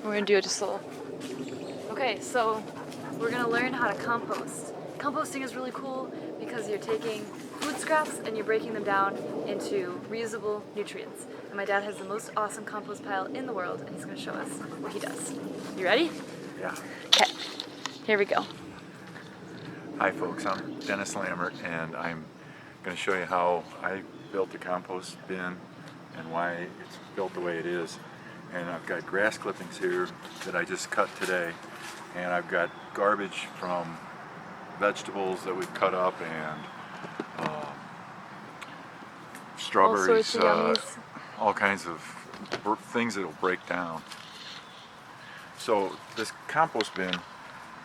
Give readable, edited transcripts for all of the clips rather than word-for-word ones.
We're gonna do it just a little. Okay, so we're gonna learn how to compost. Composting is really cool because you're taking food scraps and you're breaking them down into reusable nutrients. And my dad has the most awesome compost pile in the world, and he's gonna show us what he does. You ready? Yeah. Okay, here we go. Hi folks, I'm Dennis Lambert, and I'm going to show you how I built the compost bin and why it's built the way it is. And I've got grass clippings here that I just cut today, and I've got garbage from vegetables that we've cut up and strawberries, all kinds of things that'll break down. So this compost bin,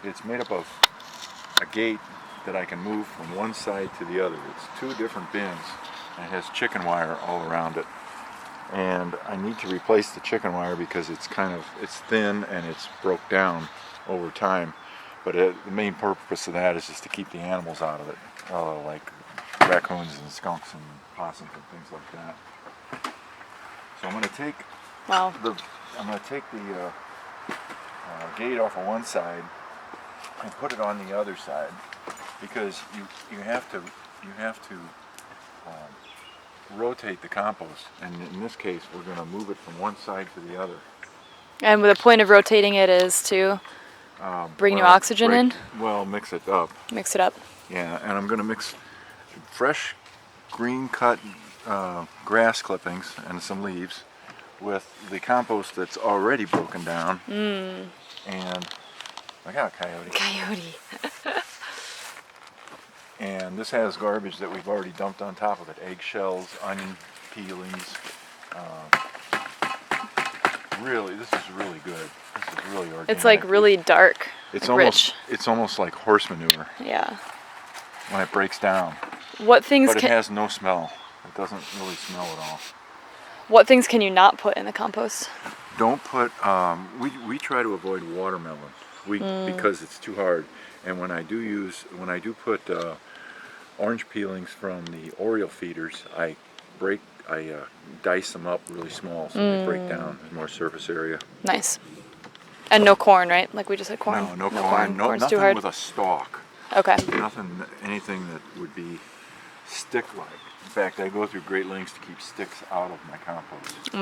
it's made up of a gate that I can move from one side to the other. It's two different bins and it has chicken wire all around it. And I need to replace the chicken wire because it's thin and it's broke down over time. But the main purpose of that is just to keep the animals out of it, like raccoons and skunks and possums and things like that. So I'm going to take the gate off of one side and put it on the other side, because you have to rotate the compost, and in this case we're going to move it from one side to the other. And the point of rotating it is to bring new oxygen in? Well, mix it up. Mix it up. Yeah, and I'm going to mix fresh green cut grass clippings and some leaves with the compost that's already broken down. And I got a coyote. Coyote. And this has garbage that we've already dumped on top of it. Eggshells, onion peelings. Really, this is really good. This is really organic. It's like really dark. It's like almost rich. It's almost like horse manure. Yeah. When it breaks down. What things But it has no smell. It doesn't really smell at all. What things can you not put in the compost? Don't put. We try to avoid watermelon. Because it's too hard. And when I do put orange peelings from the Oriole feeders, I dice them up really small so they break down. There's more surface area. Nice. And no corn, right? Like we just said corn. No corn. No, Corn's nothing too hard. with a stalk. Okay. Anything that would be stick-like. In fact, I go through great lengths to keep sticks out of my compost.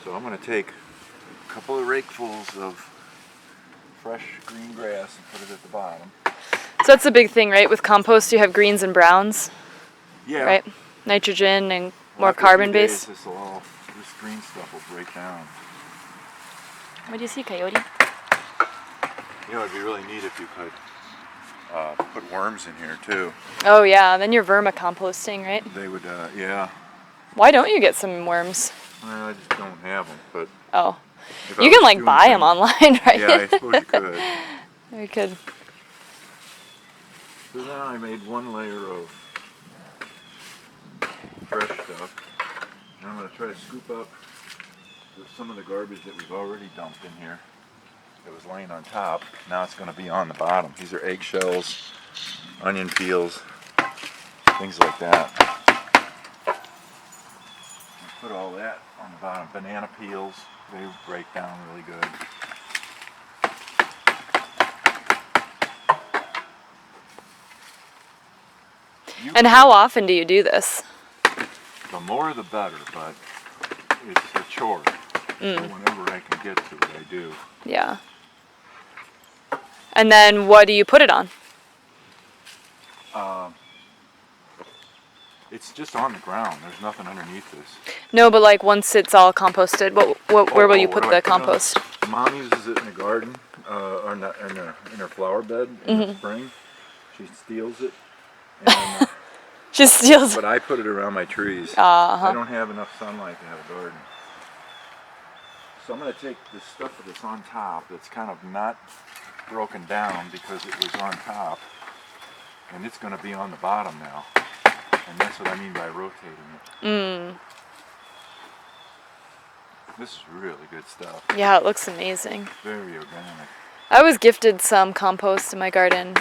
So I'm going to take a couple of rakefuls of fresh green grass and put it at the bottom. So that's the big thing, right? With compost, you have greens and browns. Yeah. Right? Nitrogen and more carbon base. This green stuff will break down. What do you see, coyote? You know, it'd be really neat if you could put worms in here too. Oh yeah, then you're vermicomposting, right? They would, yeah. Why don't you get some worms? Well, I just don't have them, but. Oh. If You can like buy them online, right? Yeah, I suppose you could. We could. So now I made one layer of fresh stuff. And I'm going to try to scoop up some of the garbage that we've already dumped in here that was laying on top. Now it's going to be on the bottom. These are eggshells, onion peels, things like that. Put all that on the bottom. Banana peels, they break down really good. And how often do you do this? The more the better, but it's a chore. So whenever I can get to it, I do. Yeah. And then what do you put it on? It's just on the ground. There's nothing underneath this. No, but like once it's all composted, where will you put the compost? Mom uses it in the garden, or in her flower bed in the spring. She steals it. And, She steals it. but I put it around my trees. I don't have enough sunlight to have a garden. So I'm going to take this stuff that's on top that's kind of not broken down because it was on top, and it's going to be on the bottom now. And that's what I mean by rotating it. This is really good stuff. Yeah, it looks amazing. Very organic. I was gifted some compost in my garden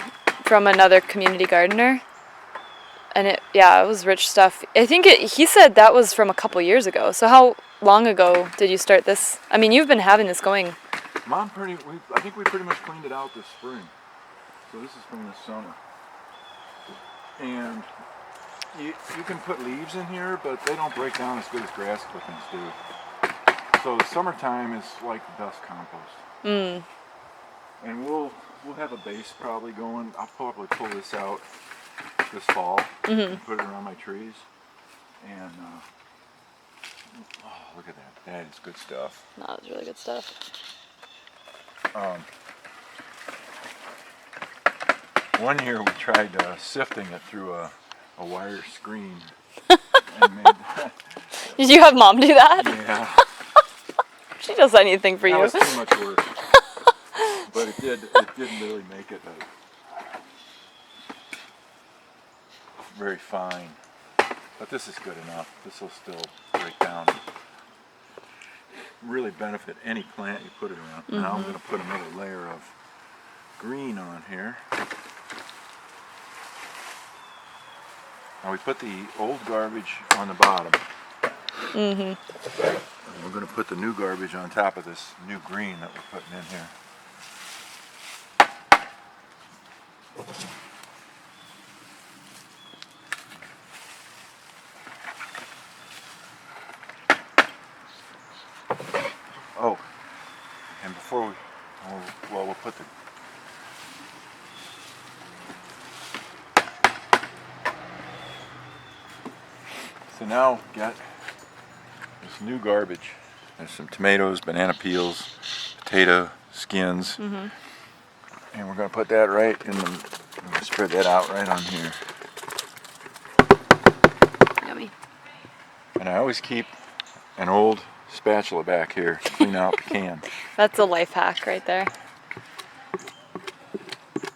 from another community gardener, and Yeah, it was rich stuff. I think he said that was from a couple years ago. So how long ago did you start this? I mean, you've been having this going. I think we pretty much cleaned it out this spring. So this is from this summer. And you can put leaves in here, but they don't break down as good as grass clippings do. So summertime is like the best compost. Mm. And we'll have a base probably going. I'll probably pull this out this fall and put it around my trees. And oh, look at that. That is good stuff. No, it's really good stuff. One year we tried sifting it through a wire screen. And made, Did you have Mom do that? yeah. She does anything for That you. was too much work. But it didn't really make it very fine. But this is good enough. This will still break down. Really benefit any plant you put it around. Now I'm going to put another layer of green on here. Now we put the old garbage on the bottom. And we're going to put the new garbage on top of this new green that we're putting in here. Oh, and before we'll put the so now we've got this new garbage. There's some tomatoes, banana peels, potato skins, and we're going to put that right in the. I'm going to spread that out right on here. Yummy. And I always keep an old spatula back here to clean out the can. That's a life hack right there.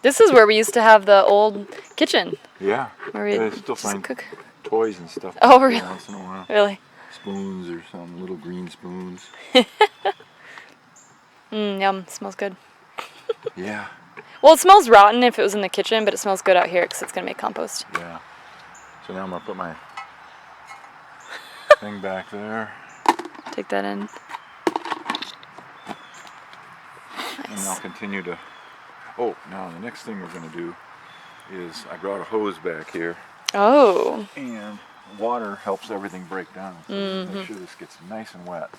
This is where we used to have the old kitchen. Yeah. Where we I still find cook. toys and stuff. Oh, really? Once in a while. Really? Spoons or some little green spoons. Yum. Smells good. Yeah. Well, it smells rotten if it was in the kitchen, but it smells good out here because it's going to make compost. Yeah. So now I'm going to put my thing back there. Take that in. And I'll continue to. Oh, now the next thing we're going to do is I brought a hose back here. Oh. And water helps everything break down. So make sure this gets nice and wet.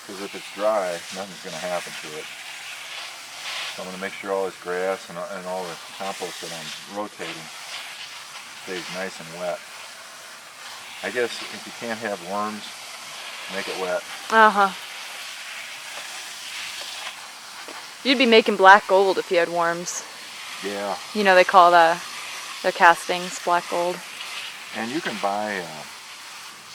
Because if it's dry, nothing's going to happen to it. So I'm going to make sure all this grass and all the compost that I'm rotating stays nice and wet. I guess if you can't have worms, make it wet. You'd be making black gold if you had worms. Yeah. You know, they call their castings black gold. And you can buy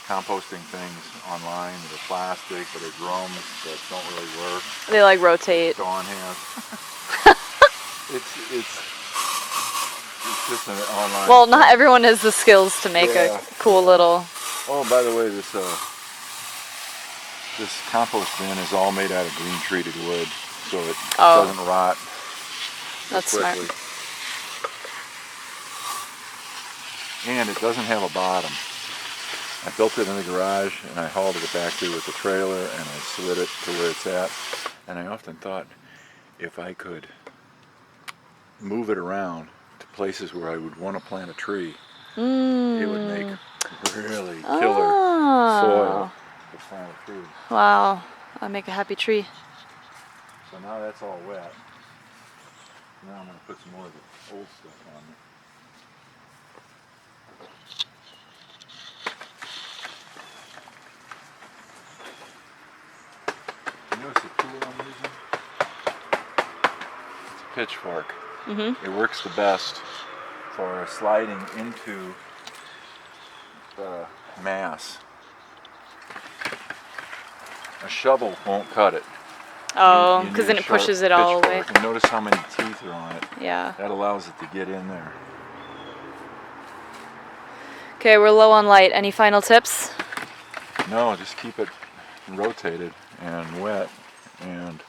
composting things online that are plastic, but are drums that don't really work. They like rotate. Dawn has. It's just an online. Well, not everyone has the skills to make a cool little. Oh, by the way, this compost bin is all made out of green treated wood, so it doesn't rot. That's quickly. smart. And it doesn't have a bottom. I built it in the garage and I hauled it back here with the trailer and I slid it to where it's at. And I often thought if I could move it around to places where I would want to plant a tree, it would make really killer soil to plant a tree. Wow, I'll make a happy tree. So now that's all wet. Now I'm going to put some more of the old stuff on there. You notice the tool I'm using? It's a pitchfork. It works the best for sliding into the mass. A shovel won't cut it. Oh, You because need then a it sharp pushes it all away. pitchfork. And notice how many teeth are on it. Yeah. That allows it to get in there. Okay, we're low on light. Any final tips? No, just keep it rotated and wet, and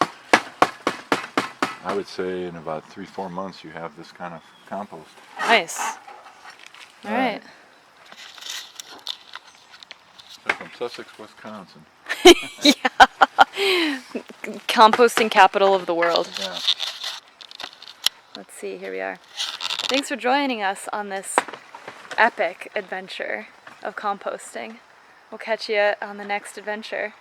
I would say in about 3-4 months you have this kind of compost. Nice. All right. So from Sussex, Wisconsin. Yeah. Composting capital of the world. Yeah. Let's see, here we are. Thanks for joining us on this epic adventure of composting. We'll catch you on the next adventure.